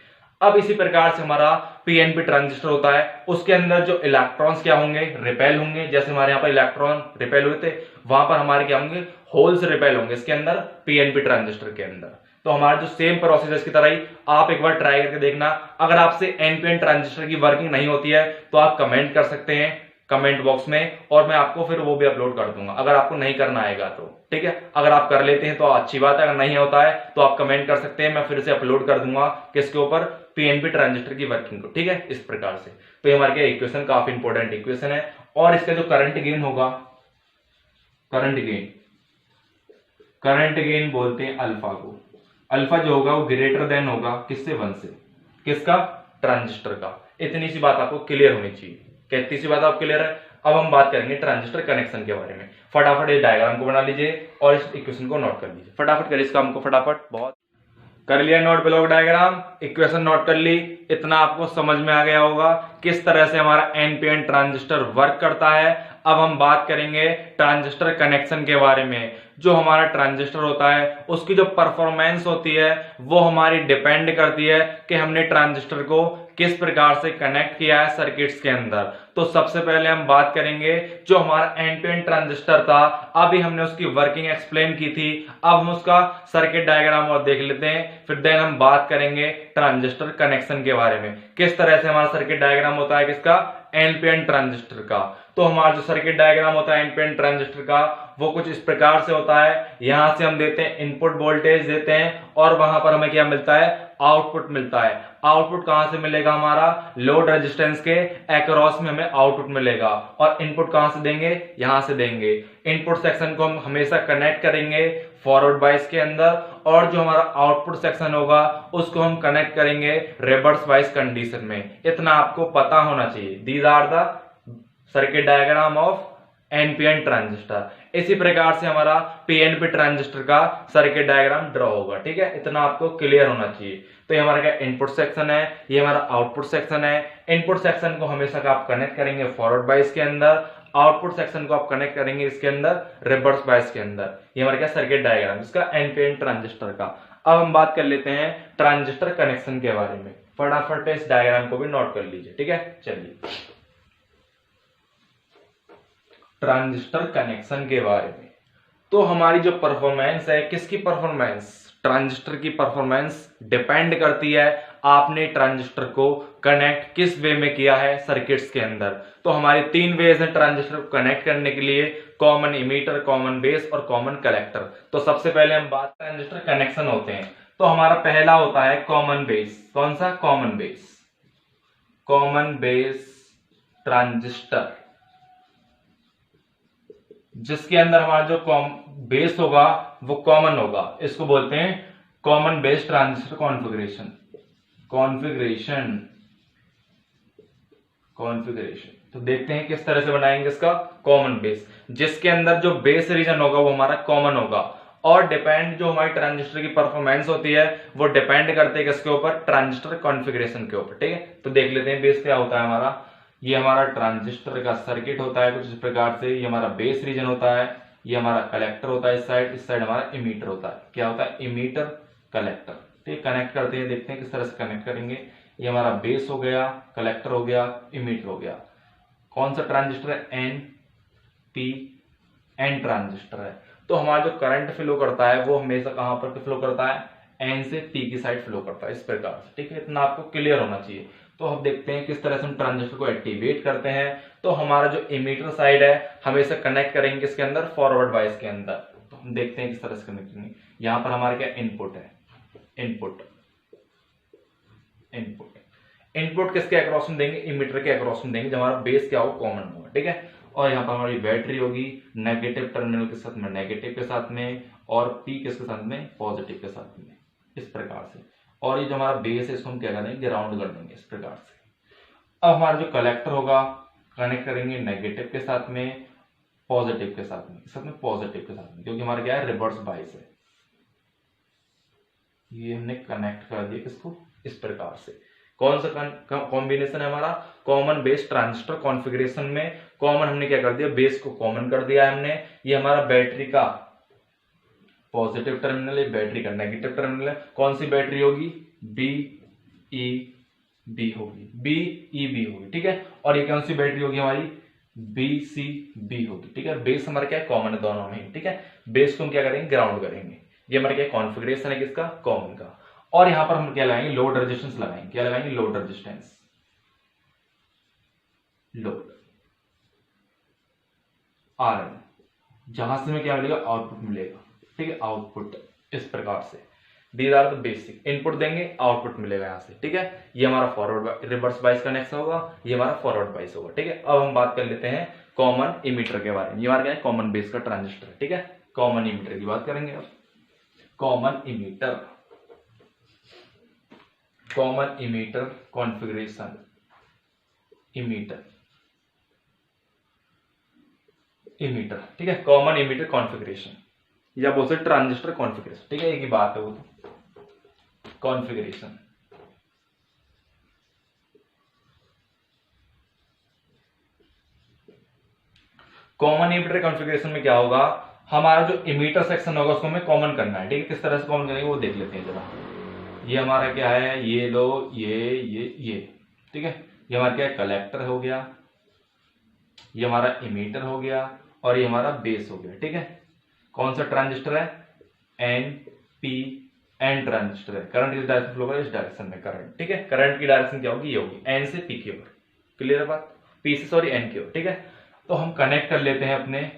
अब इसी प्रकार से हमारा पीएनपी ट्रांजिस्टर होता है, उसके अंदर जो इलेक्ट्रॉन्स क्या होंगे, रिपेल होंगे। जैसे हमारे यहाँ पर इलेक्ट्रॉन रिपेल हुए थे, वहां पर हमारे क्या होंगे, होल्स रिपेल होंगे इसके अंदर, पीएनपी ट्रांजिस्टर के अंदर। तो हमारा जो सेम प्रोसेस है इसकी तरह ही आप एक बार ट्राई करके देखना। अगर आपसे एनपीएन ट्रांजिस्टर की वर्किंग नहीं होती है तो आप कमेंट कर सकते हैं कमेंट बॉक्स में, और मैं आपको फिर वो भी अपलोड कर दूंगा, अगर आपको नहीं करना आएगा तो। ठीक है, अगर आप कर लेते हैं तो अच्छी बात है, अगर नहीं होता है तो आप कमेंट कर सकते हैं, मैं फिर से अपलोड कर दूंगा किसके ऊपर, पीएनपी ट्रांजिस्टर की वर्किंग को। ठीक है, इस प्रकार से। तो ये हमारे इक्वेशन काफी इंपॉर्टेंट इक्वेशन है। और इसका जो करंट गेन होगा, करंट गेन बोलते हैं अल्फा को। अल्फा जो होगा वो ग्रेटर देन होगा किससे, 1 से, किसका, ट्रांजिस्टर का। इतनी सी बात आपको क्लियर होनी चाहिए। कितनी सी बात आपको क्लियर है। अब हम बात करेंगे ट्रांजिस्टर कनेक्शन के बारे में। फटाफट इस डायग्राम को बना लीजिए और इस इक्वेशन को नोट कर लीजिए। फटाफट करिए इस काम को, फटाफट। बहुत कर लिया note, block diagram, equation note कर ली। इतना आपको समझ में आ गया होगा किस तरह से हमारा एनपीएन ट्रांजिस्टर वर्क करता है। अब हम बात करेंगे ट्रांजिस्टर कनेक्शन के बारे में। जो हमारा ट्रांजिस्टर होता है उसकी जो परफॉर्मेंस होती है वो हमारी डिपेंड करती है कि हमने ट्रांजिस्टर को किस प्रकार से कनेक्ट किया है सर्किट्स के अंदर। तो सबसे पहले हम बात करेंगे जो हमारा एनपीएन ट्रांजिस्टर था, अभी हमने उसकी वर्किंग एक्सप्लेन की थी। अब हम उसका सर्किट डायग्राम और देख लेते हैं, फिर देन हम बात करेंगे ट्रांजिस्टर कनेक्शन के बारे में, किस तरह से हमारा सर्किट डायग्राम होता है किसका, एनपीएन ट्रांजिस्टर का। तो हमारा जो सर्किट डायग्राम होता है एनपीएन ट्रांजिस्टर का वो कुछ इस प्रकार से होता है। यहां से हम देते हैं इनपुट वोल्टेज देते हैं और वहां पर हमें क्या मिलता है, आउटपुट मिलता है। आउटपुट कहां से मिलेगा, हमारा लोड रेजिस्टेंस के अक्रॉस में हमें आउटपुट मिलेगा। और इनपुट कहां से देंगे, यहां से देंगे। इनपुट सेक्शन को हम हमेशा कनेक्ट करेंगे फॉरवर्ड बाइस के अंदर, और जो हमारा आउटपुट सेक्शन होगा उसको हम कनेक्ट करेंगे रिवर्स बाइस कंडीशन में। इतना आपको पता होना चाहिए। These are the circuit diagram of NPN transistor. इसी प्रकार से हमारा पीएनपी ट्रांजिस्टर का सर्किट डायग्राम ड्रॉ होगा। ठीक है, इतना आपको क्लियर होना चाहिए। तो ये हमारा क्या इनपुट सेक्शन है, ये हमारा आउटपुट सेक्शन है। इनपुट सेक्शन को हमेशा आप कनेक्ट करेंगे फॉरवर्ड बाइस के अंदर, आउटपुट सेक्शन को आप कनेक्ट करेंगे इसके अंदर रिवर्स बाइस के अंदर। ये हमारा क्या सर्किट डायग्राम इसका एनपीएन ट्रांजिस्टर का। अब हम बात कर लेते हैं ट्रांजिस्टर कनेक्शन के बारे में। फटाफट इस डायग्राम को भी नोट कर लीजिए। ठीक है, चलिए ट्रांजिस्टर कनेक्शन के बारे में। तो हमारी जो परफॉर्मेंस है, किसकी परफॉर्मेंस, ट्रांजिस्टर की परफॉर्मेंस डिपेंड करती है आपने ट्रांजिस्टर को कनेक्ट किस वे में किया है सर्किट्स के अंदर। तो हमारे 3 वेज हैं ट्रांजिस्टर को कनेक्ट करने के लिए, कॉमन इमीटर, कॉमन बेस और कॉमन कलेक्टर। तो सबसे पहले हम बात ट्रांजिस्टर कनेक्शन होते हैं। तो हमारा पहला होता है कॉमन बेस। कौन सा, common base. Common base transistor, जिसके अंदर हमारा जो बेस होगा वो कॉमन होगा। इसको बोलते हैं कॉमन बेस ट्रांजिस्टर कॉन्फ़िगरेशन। तो देखते हैं किस तरह से बनाएंगे इसका कॉमन बेस, जिसके अंदर जो बेस रीजन होगा वो हमारा कॉमन होगा। और डिपेंड जो हमारी ट्रांजिस्टर की परफॉर्मेंस होती है वो डिपेंड करते हैं किसके ऊपर, ट्रांजिस्टर कॉन्फ़िगरेशन के ऊपर। ठीक है, तो देख लेते हैं बेस क्या होता है हमारा। ये हमारा ट्रांजिस्टर का सर्किट होता है कुछ इस प्रकार से। ये हमारा बेस रीजन होता है, ये हमारा कलेक्टर होता है इस साइड हमारा इमीटर होता है। क्या होता है, इमीटर कलेक्टर। ठीक, कनेक्ट करते हैं, देखते हैं किस तरह से कनेक्ट करेंगे। ये हमारा बेस हो गया, कलेक्टर हो गया, इमीटर हो गया। कौन सा ट्रांजिस्टर है, एन पी एन ट्रांजिस्टर है। तो हमारा जो करंट फ्लो करता है वो हमेशा कहां पर फ्लो करता है, एन से पी की साइड फ्लो करता है इस प्रकार से। ठीक है, इतना आपको क्लियर होना चाहिए। तो हम देखते हैं किस तरह से हम ट्रांजिस्टर को एक्टिवेट करते हैं। तो हमारा जो इमीटर साइड है हमेशा कनेक्ट करेंगे इसके अंदर फॉरवर्ड बाइस के अंदर। तो हम देखते हैं किस तरह से कनेक्ट करेंगे। यहां पर हमारा क्या इनपुट है, इनपुट किसके अक्रॉस में देंगे, इमीटर के अक्रॉस में देंगे, जब हमारा बेस क्या हो, कॉमन होगा। ठीक है, और यहाँ पर हमारी बैटरी होगी नेगेटिव टर्मिनल के साथ में, नेगेटिव के साथ में, और पी किसके साथ में, पॉजिटिव के साथ में, इस प्रकार से। और ये जो हमारा बेस है इसको हम क्या करेंगे, ग्राउंड कर देंगे इस प्रकार से। अब हमारा जो कलेक्टर होगा कनेक्ट करेंगे नेगेटिव के साथ में, पॉजिटिव के साथ में, पॉजिटिव के साथ में, क्योंकि हमारा क्या है, रिवर्स बाइस है। ये हमने कनेक्ट कर दिया इसको इस प्रकार से। कौन सा कॉम्बिनेशन है हमारा, कॉमन बेस ट्रांजिस्टर कॉन्फ़िगरेशन में कॉमन हमने क्या कर दिया, बेस को कॉमन कर दिया है हमने। ये हमारा बैटरी का पॉजिटिव टर्मिनल है, बैटरी का नेगेटिव टर्मिनल है। कौन सी बैटरी होगी, बी ई बी होगी, बी ई बी होगी। ठीक है, और ये कौन सी बैटरी होगी हमारी, बी सी बी होगी। ठीक है, बेस हमारा क्या है, कॉमन है दोनों में। ठीक है, बेस को हम क्या करेंगे, ग्राउंड करेंगे। ये हमारा क्या कॉन्फ़िगरेशन है किसका, कॉमन का। और यहां पर हम क्या लगाएंगे, लोड रेजिस्टेंस लगाएंगे। क्या लगाएंगे, load resistance, load R N, जहां से हमें क्या मिलेगा, आउटपुट मिलेगा। ठीक है, आउटपुट इस प्रकार से। These are the basic, input देंगे आउटपुट मिलेगा यहां से। ठीक है, ये हमारा फॉरवर्ड रिवर्स बाइस कनेक्शन होगा, ये हमारा फॉरवर्ड बाइस होगा। ठीक है, अब हम बात कर लेते हैं कॉमन इमीटर के बारे में। ये हमारा क्या है, कॉमन बेस का ट्रांजिस्टर है। ठीक है, कॉमन इमीटर की बात करेंगे अब। Common emitter configuration, emitter emitter, ठीक है, कॉमन इमीटर कॉन्फ़िगरेशन या बोल सकते ट्रांजिस्टर कॉन्फ़िगरेशन, ठीक है, एक ही बात है वो तो, कॉन्फ़िगरेशन। कॉमन इमीटर कॉन्फ़िगरेशन में क्या होगा, हमारा जो इमीटर सेक्शन होगा उसको हमें कॉमन करना है, ठीक है, किस तरह से कॉमन करेंगे वो देख लेते हैं जरा। ये हमारा क्या है, ये लो, ये, ठीक है, ये हमारा क्या है, कलेक्टर हो गया, ये हमारा इमीटर हो गया, और ये हमारा बेस हो गया, ठीक है। कौन सा ट्रांजिस्टर है, एन पी एन ट्रांजिस्टर है, करंट इस डायरेक्शन फ्लो कर इस डायरेक्शन में करंट, ठीक है, करंट की डायरेक्शन क्या होगी, ये होगी एन से पी की ओर, क्लियर है बात, पी से सॉरी एन की ओर, ठीक है। तो हम कनेक्ट कर लेते हैं अपने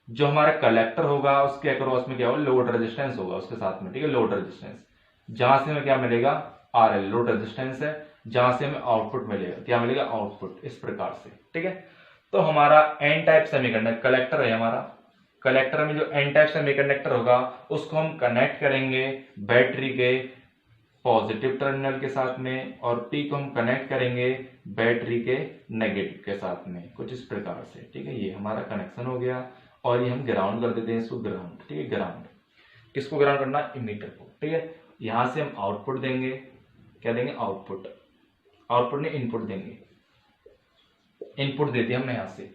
जो हमारा कलेक्टर होगा उसके अक्रॉस में क्या होगा, लोड रेजिस्टेंस होगा उसके साथ में, ठीक है, लोड रेजिस्टेंस, जहां से हमें क्या मिलेगा, आर एल लोड रेजिस्टेंस है, जहां से हमें आउटपुट मिलेगा, क्या मिलेगा, आउटपुट, इस प्रकार से, ठीक है। तो हमारा एन टाइप सेमीकंडक्टर कलेक्टर है हमारा, कलेक्टर में जो एन टाइप सेमीकंडक्टर होगा उसको हम कनेक्ट करेंगे बैटरी के पॉजिटिव टर्मिनल के साथ में, और पी को हम कनेक्ट करेंगे बैटरी के नेगेटिव के साथ में, कुछ इस प्रकार से, ठीक है। ये हमारा कनेक्शन हो गया, और ये हम ग्राउंड कर देते हैं इसको, ग्राउंड, ठीक है, ग्राउंड, किसको ग्राउंड करना, इमीटर को, ठीक है। यहां से हम आउटपुट देंगे, क्या देंगे, आउटपुट, आउटपुट ने इनपुट देंगे, इनपुट दे दिया हमने यहां से,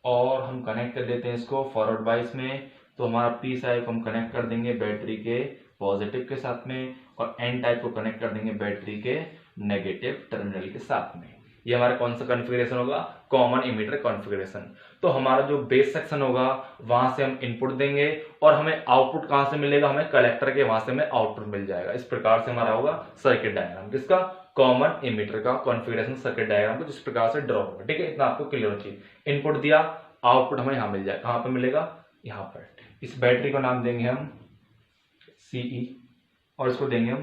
और हम कनेक्ट कर लेते हैं इसको फॉरवर्ड बाइस में। तो हमारा पी साइड को हम कनेक्ट कर देंगे बैटरी के पॉजिटिव के साथ में, और एन टाइप को कनेक्ट कर देंगे बैटरी के नेगेटिव टर्मिनल के साथ में। ये हमारा कौन सा कॉन्फ़िगरेशन होगा, कॉमन इमीटर कॉन्फ़िगरेशन। तो हमारा जो बेस सेक्शन होगा वहां से हम इनपुट देंगे, और हमें आउटपुट कहां से मिलेगा, हमें कलेक्टर के वहां से हमें आउटपुट मिल जाएगा। इस प्रकार से हमारा होगा सर्किट डायग्राम, जिसका कॉमन इमीटर का कॉन्फ़िगरेशन सर्किट डायग्राम को जिस प्रकार से ड्रॉ होगा, ठीक है, इतना आपको क्लियर हो चाहिए। इनपुट दिया, आउटपुट हमें यहां मिल जाएगा, कहां पर मिलेगा, यहां पर। इस बैटरी को नाम देंगे हम सीई, और इसको देंगे हम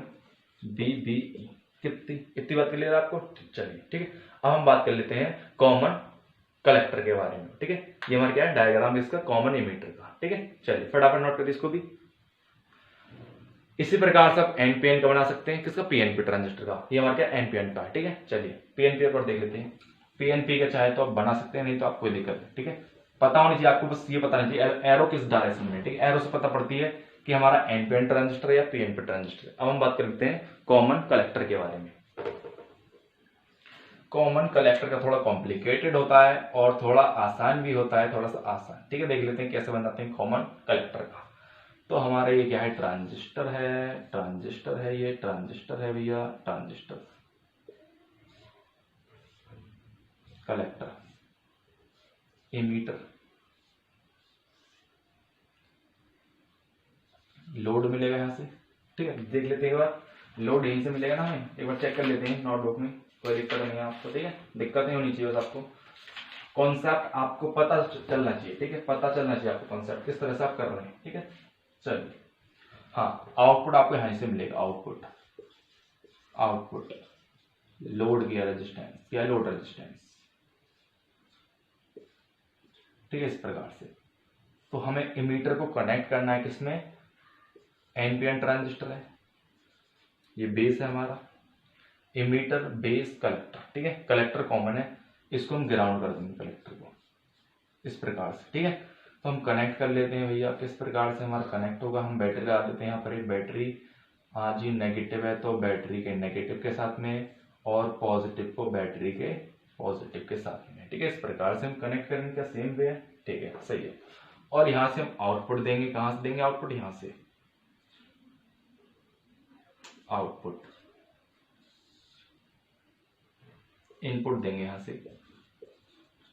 बीबीई। कितनी बात क्लियर है आपको, चलिए, ठीक है। अब हम बात कर लेते हैं कॉमन कलेक्टर के बारे में, ठीक है। ये हमारा क्या है, डायग्राम इसका कॉमन इमीटर का, ठीक है। चलिए फटाफट नोट करिए इसको भी। इसी प्रकार से आप एनपीएन का बना सकते हैं, किसका, पीएनपी ट्रांजिस्टर का, ये हमारा क्या एनपीएन का है, ठीक है। चलिए पीएनपी पर देख लेते हैं। पीएनपी का चाहे तो आप बना सकते हैं, नहीं तो आप कोई दिक्कत है, ठीक है। पता होनी चाहिए आपको, बस ये पता नहीं चाहिए एरो किस डायरेक्शन में, ठीक है। एरो से पता पड़ती है कि हमारा एनपीएन ट्रांजिस्टर या पीएनपी ट्रांजिस्टर। अब हम बात कर लेते हैं कॉमन कलेक्टर के बारे में। कॉमन कलेक्टर का थोड़ा कॉम्प्लिकेटेड होता है और थोड़ा आसान भी होता है, थोड़ा सा आसान, ठीक है। देख लेते हैं कैसे बनाते हैं कॉमन कलेक्टर का। तो हमारा ये क्या है, ट्रांजिस्टर है, ट्रांजिस्टर है, ये ट्रांजिस्टर है भैया, ट्रांजिस्टर, कलेक्टर, इमीटर, लोड मिलेगा यहां से, ठीक है। देख लेते हैं एक बार, लोड यहीं से मिलेगा ना, हमें एक बार चेक कर लेते हैं नोटबुक में, कोई दिक्कत नहीं है आपको, ठीक है। दिक्कत नहीं होनी चाहिए बस आपको, कॉन्सेप्ट आपको पता चलना चाहिए, ठीक है, पता चलना चाहिए आपको कॉन्सेप्ट किस तरह से आप कर रहे हैं, ठीक है। चलिए, हाँ, आउटपुट आपको यहां से मिलेगा, आउटपुट, आउटपुट लोड किया रेजिस्टेंस, क्या है, लोड रेजिस्टेंस, ठीक है, इस प्रकार से। तो हमें इमीटर को कनेक्ट करना है किसमें, एनपीएन ट्रांजिस्टर है, ये बेस है हमारा, इमीटर बेस कलेक्टर, ठीक है, कलेक्टर कॉमन है, इसको हम ग्राउंड कर देंगे कलेक्टर को, इस प्रकार से, ठीक है। तो हम कनेक्ट कर लेते हैं भैया, किस प्रकार से हमारा कनेक्ट होगा, हम बैटरी लगा देते हैं यहाँ पर, एक बैटरी, हाँ जी, नेगेटिव है तो बैटरी के नेगेटिव के साथ में, और पॉजिटिव को बैटरी के पॉजिटिव के साथ में, ठीक है। इस प्रकार से हम कनेक्ट करेंगे, क्या सेम वे है, ठीक है, सही है। और यहां से हम आउटपुट देंगे, कहां से देंगे आउटपुट, यहां से आउटपुट, इनपुट देंगे यहां से,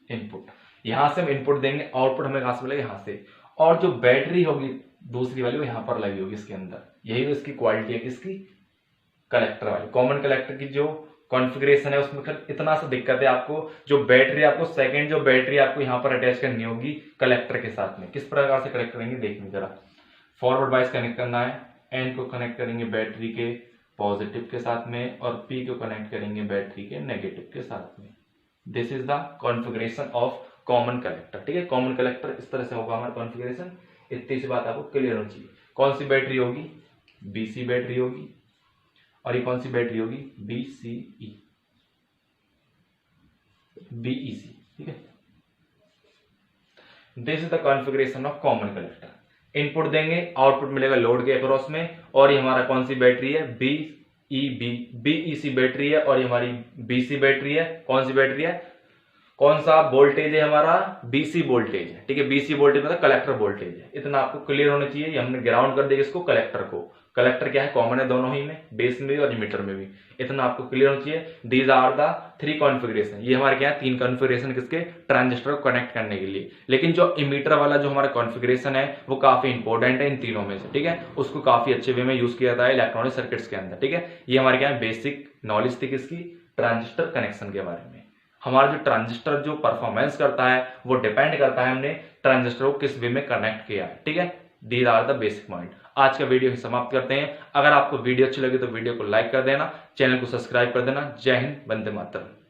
इनपुट, यहां से हम इनपुट देंगे, आउटपुट हमें कहां से मिलेगा, यहां से। और जो बैटरी होगी दूसरी वाली वो यहां पर लगी होगी इसके अंदर, यही तो इसकी क्वालिटी है, किसकी, कलेक्टर वाली। कॉमन कलेक्टर की जो कॉन्फ़िगरेशन है उसमें इतना सा दिक्कत है आपको, जो बैटरी आपको सेकंड जो बैटरी आपको यहां पर अटैच करनी होगी कलेक्टर के साथ में, किस प्रकार से कनेक्ट करेंगे देखिए जरा। फॉरवर्ड वाइज कनेक्ट करना है, एन को कनेक्ट करेंगे बैटरी के पॉजिटिव के साथ में, और पी को कनेक्ट करेंगे बैटरी के नेगेटिव के साथ में। This is the configuration of common collector, ठीक है। कॉमन कलेक्टर इस तरह से होगा हमारा कॉन्फ़िगरेशन, इतनी सी बात आपको क्लियर होनी चाहिए। कौन सी बैटरी होगी, बीसी बैटरी होगी, और ये कौन सी बैटरी होगी, बीसीई, BEC, ठीक है। This is the configuration of common collector. Input देंगे, आउटपुट मिलेगा लोड के अक्रॉस में, और ये हमारा कौन सी बैटरी है, BEC बैटरी है, और ये हमारी BC बैटरी है। कौन सी बैटरी है, कौन सा वोल्टेज है हमारा, BC वोल्टेज है, ठीक है। BC वोल्टेज मतलब कलेक्टर वोल्टेज है। इतना आपको क्लियर होना चाहिए। ये हमने ग्राउंड कर दिया इसको, कलेक्टर को। कलेक्टर क्या है, कॉमन है दोनों ही में, बेस में भी और इमीटर में भी। इतना आपको क्लियर होना चाहिए। These are the 3 configuration. ये हमारे क्या है, 3 कॉन्फ़िगरेशन किसके, ट्रांजिस्टर को कनेक्ट करने के लिए। लेकिन जो इमीटर वाला जो हमारा कॉन्फ़िगरेशन है वो काफी इंपॉर्टेंट है इन तीनों में से, ठीक है। उसको काफी अच्छे वे में यूज किया जाता है इलेक्ट्रॉनिक सर्किट्स के अंदर, ठीक है। ये हमारे क्या है, बेसिक नॉलेज थी किसकी, ट्रांजिस्टर कनेक्शन के बारे में। हमारा जो ट्रांजिस्टर जो परफॉर्मेंस करता है वो डिपेंड करता है हमने ट्रांजिस्टर को किस वे में कनेक्ट किया है, ठीक है। These are the basic point. आज का वीडियो समाप्त करते हैं। अगर आपको वीडियो अच्छी लगी तो वीडियो को लाइक कर देना, चैनल को सब्सक्राइब कर देना। जय हिंद, वंदे मातरम।